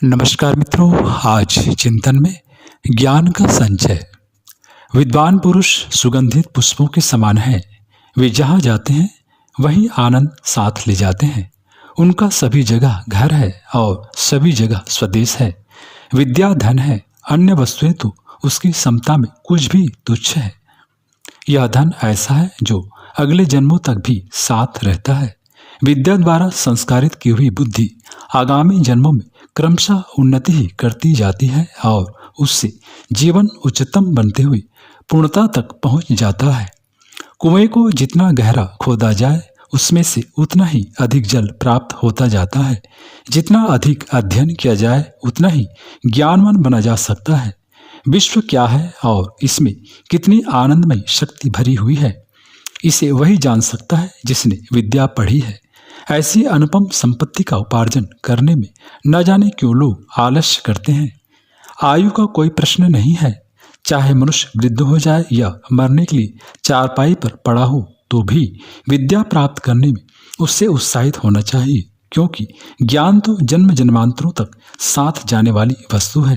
नमस्कार मित्रों, आज चिंतन में ज्ञान का संचय। विद्वान पुरुष सुगंधित पुष्पों के समान हैं। वे जहाँ जाते हैं वहीं आनंद साथ ले जाते हैं। उनका सभी जगह घर है और सभी जगह स्वदेश है। विद्या धन है, अन्य वस्तुएं तो उसकी समता में कुछ भी तुच्छ है। यह धन ऐसा है जो अगले जन्मों तक भी साथ रहता है। विद्या द्वारा संस्कारित की हुई बुद्धि आगामी जन्मों में क्रमशः उन्नति ही करती जाती है और उससे जीवन उच्चतम बनते हुए पूर्णता तक पहुंच जाता है। कुएं को जितना गहरा खोदा जाए उसमें से उतना ही अधिक जल प्राप्त होता जाता है। जितना अधिक अध्ययन किया जाए उतना ही ज्ञानवान बना जा सकता है। विश्व क्या है और इसमें कितनी आनंदमय शक्ति भरी हुई है, इसे वही जान सकता है जिसने विद्या पढ़ी है। ऐसी अनुपम संपत्ति का उपार्जन करने में न जाने क्यों लोग आलस्य करते हैं। आयु का कोई प्रश्न नहीं है। चाहे मनुष्य वृद्ध हो जाए या मरने के लिए चारपाई पर पड़ा हो तो भी विद्या प्राप्त करने में उससे उत्साहित होना चाहिए, क्योंकि ज्ञान तो जन्म जन्मांतरों तक साथ जाने वाली वस्तु है।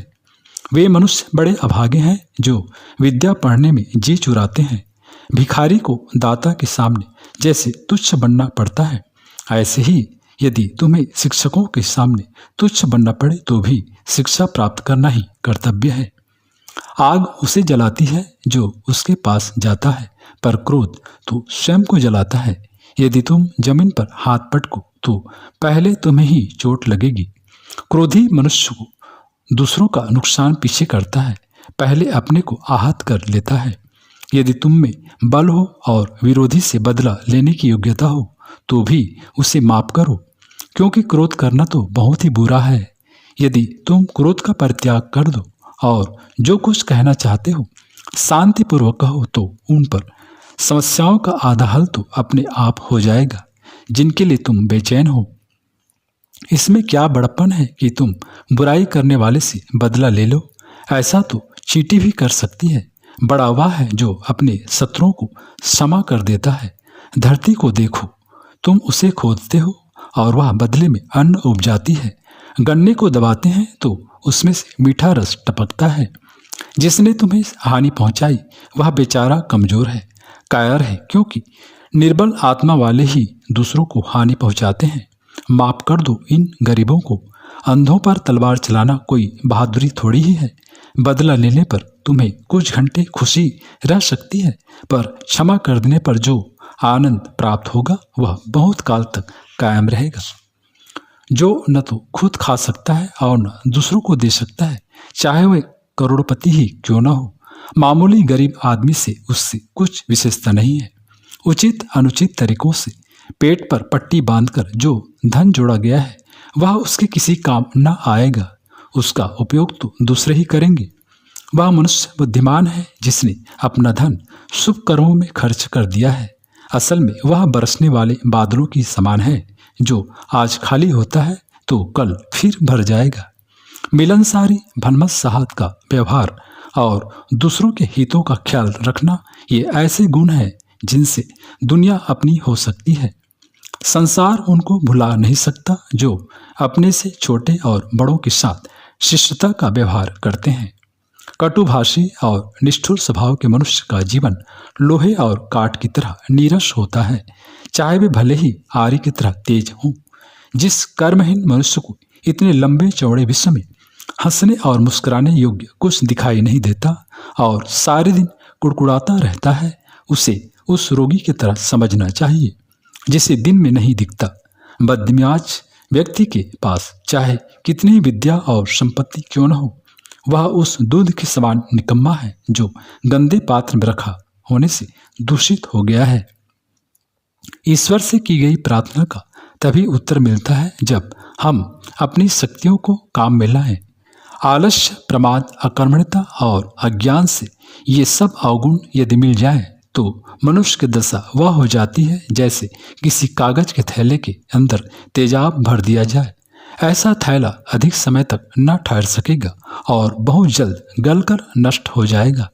वे मनुष्य बड़े अभागे हैं जो विद्या पढ़ने में जी चुराते हैं। भिखारी को दाता के सामने जैसे तुच्छ बनना पड़ता है, ऐसे ही यदि तुम्हें शिक्षकों के सामने तुच्छ बनना पड़े तो भी शिक्षा प्राप्त करना ही कर्तव्य है। आग उसे जलाती है जो उसके पास जाता है, पर क्रोध तो स्वयं को जलाता है। यदि तुम जमीन पर हाथ पटको तो पहले तुम्हें ही चोट लगेगी। क्रोधी मनुष्य को दूसरों का नुकसान पीछे करता है, पहले अपने को आहत कर लेता है। यदि तुम में बल हो और विरोधी से बदला लेने की योग्यता हो तो भी उसे माफ करो, क्योंकि क्रोध करना तो बहुत ही बुरा है। यदि तुम क्रोध का परित्याग कर दो और जो कुछ कहना चाहते हो शांतिपूर्वक कहो तो उन पर समस्याओं का आधा हल तो अपने आप हो जाएगा जिनके लिए तुम बेचैन हो। इसमें क्या बड़प्पन है कि तुम बुराई करने वाले से बदला ले लो। ऐसा तो चींटी भी कर सकती है। बड़ा वह है जो अपने शत्रुओं को क्षमा कर देता है। धरती को देखो, तुम उसे खोदते हो और वह बदले में अन्न उपजाती है। गन्ने को दबाते हैं तो उसमें से मीठा रस टपकता है। जिसने तुम्हें हानि पहुंचाई वह बेचारा कमजोर है, कायर है, क्योंकि निर्बल आत्मा वाले ही दूसरों को हानि पहुंचाते हैं। माफ कर दो इन गरीबों को। अंधों पर तलवार चलाना कोई बहादुरी थोड़ी ही है। बदला लेने पर तुम्हें कुछ घंटे खुशी रह सकती है, पर क्षमा कर देने पर जो आनंद प्राप्त होगा वह बहुत काल तक कायम रहेगा। जो न तो खुद खा सकता है और न दूसरों को दे सकता है, चाहे वह करोड़पति ही क्यों न हो। मामूली गरीब आदमी से उससे कुछ विशेषता नहीं है। उचित अनुचित तरीकों से पेट पर पट्टी बांधकर जो धन जोड़ा गया है वह उसके किसी काम न आएगा। उसका उपयोग तो दूसरे ही करेंगे। वह मनुष्य बुद्धिमान है जिसने अपना धन शुभ कर्मों में खर्च कर दिया है। असल में वह बरसने वाले बादलों की समान है, जो आज खाली होता है तो कल फिर भर जाएगा। मिलनसारी भनमत साहत का व्यवहार और दूसरों के हितों का ख्याल रखना, ये ऐसे गुण हैं जिनसे दुनिया अपनी हो सकती है। संसार उनको भुला नहीं सकता जो अपने से छोटे और बड़ों के साथ शिष्टता का व्यवहार करते हैं। कटुभाषी और निष्ठुर स्वभाव के मनुष्य का जीवन लोहे और काठ की तरह नीरस होता है, चाहे वे भले ही आरी की तरह तेज हों। जिस कर्महीन मनुष्य को इतने लंबे चौड़े विश्व में हंसने और मुस्कुराने योग्य कुछ दिखाई नहीं देता और सारे दिन कुड़कुड़ाता रहता है, उसे उस रोगी की तरह समझना चाहिए जिसे दिन में नहीं दिखता। बदमिजाज व्यक्ति के पास चाहे कितनी विद्या और संपत्ति क्यों न हो, वह उस दूध के समान निकम्मा है जो गंदे पात्र में रखा होने से दूषित हो गया है। ईश्वर से की गई प्रार्थना का तभी उत्तर मिलता है जब हम अपनी शक्तियों को काम में लाएं। आलस्य, प्रमाद, अकर्मण्यता और अज्ञान से ये सब अवगुण यदि मिल जाए तो मनुष्य की दशा वह हो जाती है जैसे किसी कागज के थैले के अंदर तेजाब भर दिया जाए। ऐसा थैला अधिक समय तक न ठहर सकेगा और बहुत जल्द गलकर नष्ट हो जाएगा।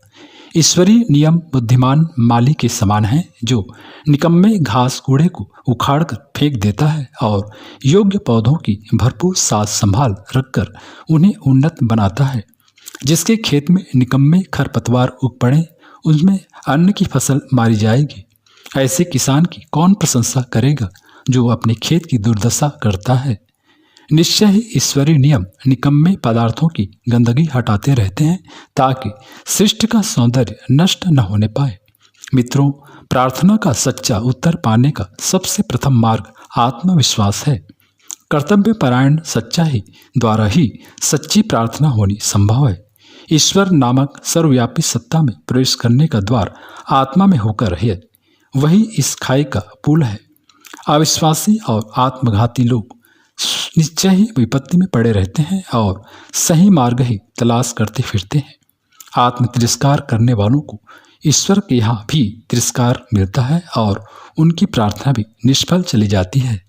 ईश्वरीय नियम बुद्धिमान माली के समान हैं, जो निकम्मे घास कूड़े को उखाड़कर फेंक देता है और योग्य पौधों की भरपूर साज संभाल रखकर उन्हें उन्नत बनाता है। जिसके खेत में निकम्मे खरपतवार उग पड़े, उसमें अन्न की फसल मारी जाएगी। ऐसे किसान की कौन प्रशंसा करेगा जो अपने खेत की दुर्दशा करता है। निश्चय ही ईश्वरीय नियम निकम्मे पदार्थों की गंदगी हटाते रहते हैं, ताकि सृष्टि का सौंदर्य नष्ट न होने पाए। मित्रों, प्रार्थना का सच्चा उत्तर पाने का सबसे प्रथम मार्ग आत्मविश्वास है। कर्तव्य परायण सच्चाई द्वारा ही सच्ची प्रार्थना होनी संभव है। ईश्वर नामक सर्वव्यापी सत्ता में प्रवेश करने का द्वार आत्मा में होकर है, वही इस खाई का पुल है। अविश्वासी और आत्मघाती लोग निश्चय ही विपत्ति में पड़े रहते हैं और सही मार्ग ही तलाश करते फिरते हैं। आत्म तिरस्कार करने वालों को ईश्वर के यहाँ भी तिरस्कार मिलता है और उनकी प्रार्थना भी निष्फल चली जाती है।